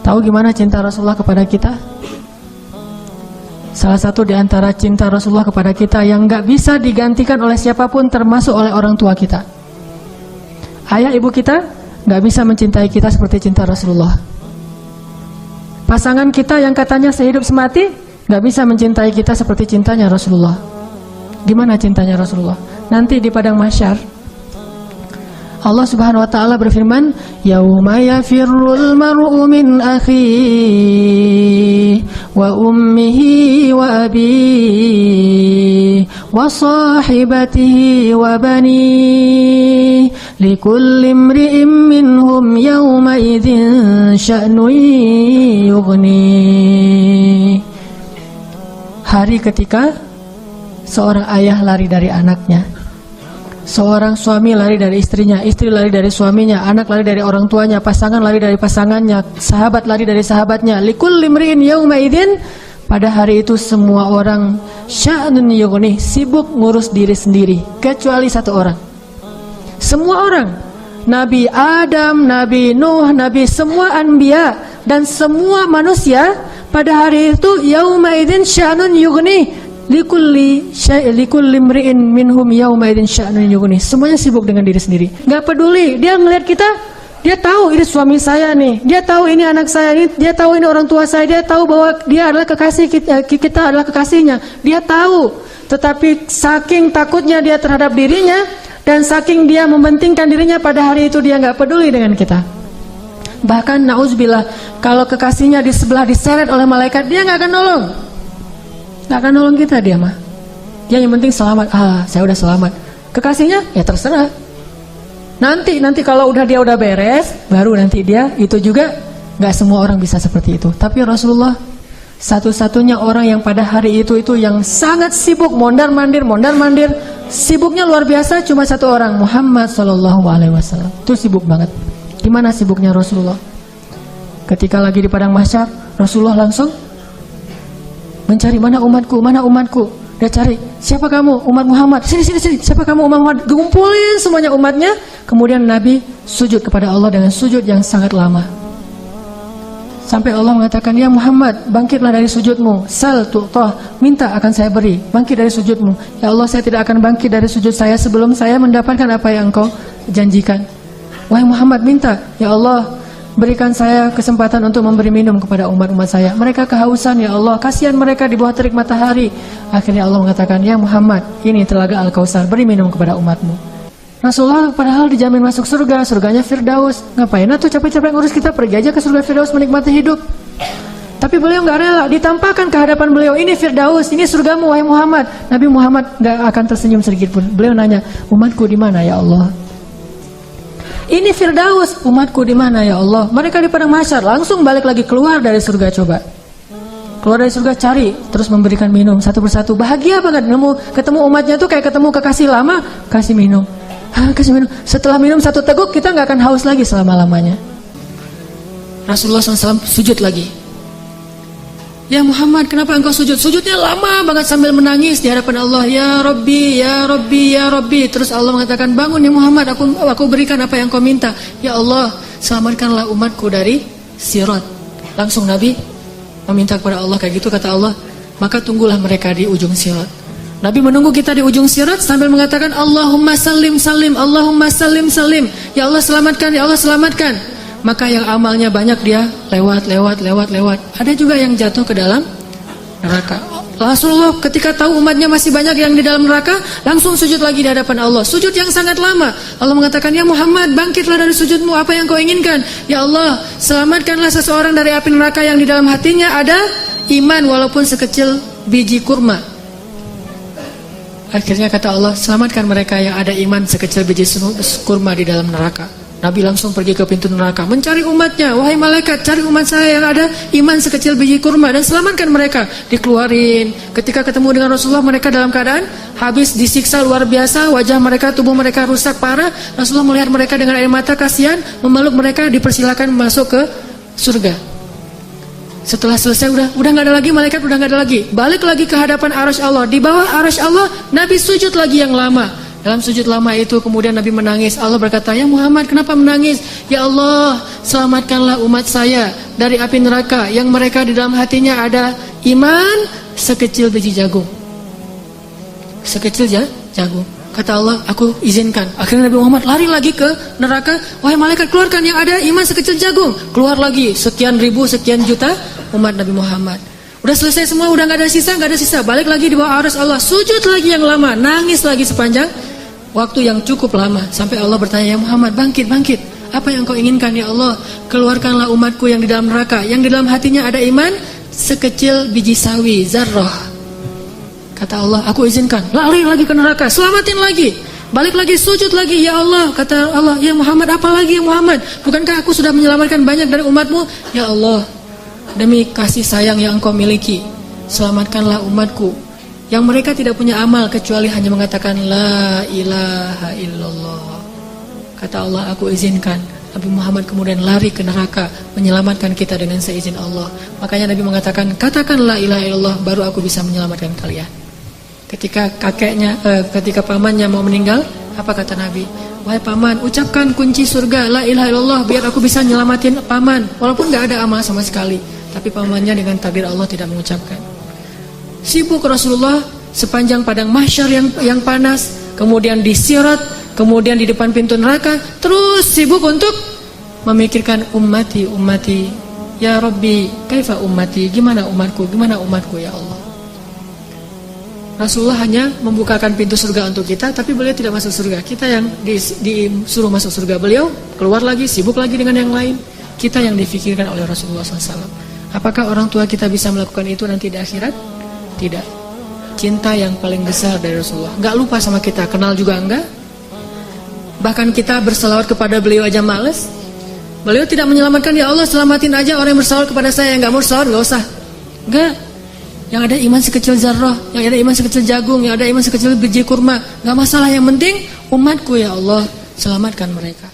Tahu gimana cinta Rasulullah kepada kita? Salah satu di antara cinta Rasulullah kepada kita yang gak bisa digantikan oleh siapapun, termasuk oleh orang tua kita. Ayah ibu kita gak bisa mencintai kita seperti cinta Rasulullah. Pasangan kita yang katanya sehidup semati gak bisa mencintai kita seperti cintanya Rasulullah. Gimana cintanya Rasulullah? Nanti di padang mahsyar Allah Subhanahu wa taala berfirman, "Yauma yafirrul mar'u min akhihi wa ummihi wa abihi wa sahibatihi wa banihi likulli imri'in minhum yawma idzin sya'nun yughni." Hari ketika seorang ayah lari dari anaknya, seorang suami lari dari istrinya, istri lari dari suaminya, anak lari dari orang tuanya, pasangan lari dari pasangannya, sahabat lari dari sahabatnya. Likulli imri'in yawma idzin, pada hari itu semua orang sya'nun yughni, sibuk ngurus diri sendiri, kecuali satu orang. Semua orang, Nabi Adam, Nabi Nuh, Nabi semua anbiya dan semua manusia pada hari itu yauma idzin sya'nun yughni. Likulli imri'in minhum yawma idzin sya'nun yughni. Semuanya sibuk dengan diri sendiri. Enggak peduli, dia ngelihat kita, dia tahu ini suami saya nih, dia tahu ini anak saya ini, dia tahu ini orang tua saya, dia tahu bahwa dia adalah kekasih kita adalah kekasihnya. Dia tahu, tetapi saking takutnya dia terhadap dirinya dan saking dia mementingkan dirinya, pada hari itu dia enggak peduli dengan kita. Bahkan nauzubillah, kalau kekasihnya di sebelah diseret oleh malaikat, dia enggak akan nolong. Gak akan nolong kita dia mah. Dia yang penting selamat. Saya udah selamat. Kekasihnya ya terserah. Nanti kalau dia udah beres, baru nanti dia itu juga. Gak semua orang bisa seperti itu. Tapi Rasulullah satu-satunya orang yang pada hari itu yang sangat sibuk, mondar-mandir, sibuknya luar biasa. Cuma satu orang, Muhammad SAW. Itu sibuk banget. Gimana sibuknya Rasulullah? Ketika lagi di padang mahsyar, Rasulullah langsung mencari mana umatku. Dia cari, siapa kamu? Umat Muhammad. Sini. Siapa kamu? Umat Muhammad. Kumpulin semuanya umatnya. Kemudian Nabi sujud kepada Allah dengan sujud yang sangat lama. Sampai Allah mengatakan, "Ya Muhammad, bangkitlah dari sujudmu. Sal tu'tah, minta akan saya beri. Bangkit dari sujudmu." Ya Allah, saya tidak akan bangkit dari sujud saya sebelum saya mendapatkan apa yang Engkau janjikan. Wahai Muhammad, minta. Ya Allah, berikan saya kesempatan untuk memberi minum kepada umat-umat saya. Mereka kehausan, ya Allah. Kasihan mereka di bawah terik matahari. Akhirnya Allah mengatakan, "Ya Muhammad, ini telaga Al-Kautsar, beri minum kepada umatmu." Rasulullah padahal dijamin masuk surga, surganya Firdaus. Ngapain tuh capek-capek ngurus kita, pergi aja ke surga Firdaus menikmati hidup. Tapi beliau nggak rela, ditampakkan ke hadapan beliau, ini Firdaus, ini surgamu wahai Muhammad. Nabi Muhammad nggak akan tersenyum sedikit pun. Beliau nanya, "Umatku di mana ya Allah?" Ini Firdaus, umatku di mana ya Allah? Mereka di padang mahsyar, langsung balik lagi keluar dari surga. Coba keluar dari surga, cari, terus memberikan minum satu persatu. Bahagia banget, ketemu umatnya tuh kayak ketemu kekasih lama. Kasih minum, kasih minum. Setelah minum satu teguk, kita nggak akan haus lagi selama-lamanya. Rasulullah SAW sujud lagi. "Ya Muhammad, kenapa engkau sujud?" Sujudnya lama banget sambil menangis di hadapan Allah. "Ya Rabbi, ya Rabbi, ya Rabbi." Terus Allah mengatakan, "Bangun ya Muhammad, aku berikan apa yang kau minta." "Ya Allah, selamatkanlah umatku dari sirat." Langsung Nabi meminta kepada Allah kayak gitu, kata Allah, "Maka tunggulah mereka di ujung sirat." Nabi menunggu kita di ujung sirat sambil mengatakan, "Allahumma salim salim, Allahumma salim salim." Ya Allah selamatkan, ya Allah selamatkan. Maka yang amalnya banyak dia lewat. Ada juga yang jatuh ke dalam neraka. Rasulullah ketika tahu umatnya masih banyak yang di dalam neraka, langsung sujud lagi di hadapan Allah. Sujud yang sangat lama. Allah mengatakan, "Ya Muhammad, bangkitlah dari sujudmu, apa yang kau inginkan?" "Ya Allah, selamatkanlah seseorang dari api neraka yang di dalam hatinya ada iman walaupun sekecil biji kurma." Akhirnya kata Allah, "Selamatkan mereka yang ada iman sekecil biji kurma di dalam neraka." Nabi langsung pergi ke pintu neraka, mencari umatnya. "Wahai malaikat, cari umat saya yang ada iman sekecil biji kurma dan selamatkan mereka." Dikeluarin. Ketika ketemu dengan Rasulullah, mereka dalam keadaan habis disiksa luar biasa, wajah mereka, tubuh mereka rusak parah. Rasulullah melihat mereka dengan air mata, kasihan, memeluk mereka, dipersilakan masuk ke surga. Setelah selesai udah nggak ada lagi malaikat, udah nggak ada lagi. Balik lagi ke hadapan arasy Allah. Di bawah arasy Allah, Nabi sujud lagi yang lama. Dalam sujud lama itu kemudian Nabi menangis. Allah berkata, "Ya Muhammad, kenapa menangis? Ya Allah, selamatkanlah umat saya dari api neraka yang mereka di dalam hatinya ada iman sekecil biji jagung." Sekecil jagung. Kata Allah, "Aku izinkan." Akhirnya Nabi Muhammad lari lagi ke neraka. "Wahai malaikat, keluarkan yang ada iman sekecil jagung." Keluar lagi sekian ribu, sekian juta umat Nabi Muhammad. Udah selesai semua, udah gak ada sisa. Balik lagi di bawah arsy Allah, sujud lagi yang lama, nangis lagi sepanjang waktu yang cukup lama. Sampai Allah bertanya, "Ya Muhammad, bangkit. Apa yang kau inginkan ya Allah? Keluarkanlah umatku yang di dalam neraka, yang di dalam hatinya ada iman sekecil biji sawi, zarrah." Kata Allah, "Aku izinkan." Lari lagi ke neraka, selamatin lagi. Balik lagi, sujud lagi, "Ya Allah." Kata Allah, "Ya Muhammad, apa lagi ya Muhammad? Bukankah aku sudah menyelamatkan banyak dari umatmu?" "Ya Allah, demi kasih sayang yang engkau miliki, selamatkanlah umatku yang mereka tidak punya amal kecuali hanya mengatakan la ilaha illallah." Kata Allah, "Aku izinkan." Nabi Muhammad kemudian lari ke neraka menyelamatkan kita dengan seizin Allah. Makanya Nabi mengatakan, "Katakan la ilaha illallah, baru aku bisa menyelamatkan kalian." Ketika ketika pamannya mau meninggal, apa kata Nabi? "Wahai paman, ucapkan kunci surga la ilaha illallah biar aku bisa nyelamatin paman." Walaupun gak ada amal sama sekali, tapi pamannya dengan takdir Allah tidak mengucapkan. Sibuk Rasulullah sepanjang padang mahsyar yang panas, kemudian di sirat, kemudian di depan pintu neraka, terus sibuk untuk memikirkan ummati, ya Rabbi, kaifa ummati, gimana umatku ya Allah. Rasulullah hanya membukakan pintu surga untuk kita, tapi beliau tidak masuk surga. Kita yang disuruh masuk surga, beliau keluar lagi, sibuk lagi dengan yang lain. Kita yang difikirkan oleh Rasulullah SAW. Apakah orang tua kita bisa melakukan itu nanti di akhirat? Tidak. Cinta yang paling besar dari Rasulullah. Gak lupa sama kita, kenal juga enggak. Bahkan kita berselawat kepada beliau aja males. Beliau tidak menyelamatkan, "Ya Allah, selamatin aja orang yang berselawat kepada saya." Yang gak mau berselawat gak usah. Enggak. Yang ada iman sekecil zarrah, yang ada iman sekecil jagung, yang ada iman sekecil biji kurma, gak masalah. Yang penting umatku ya Allah, selamatkan mereka.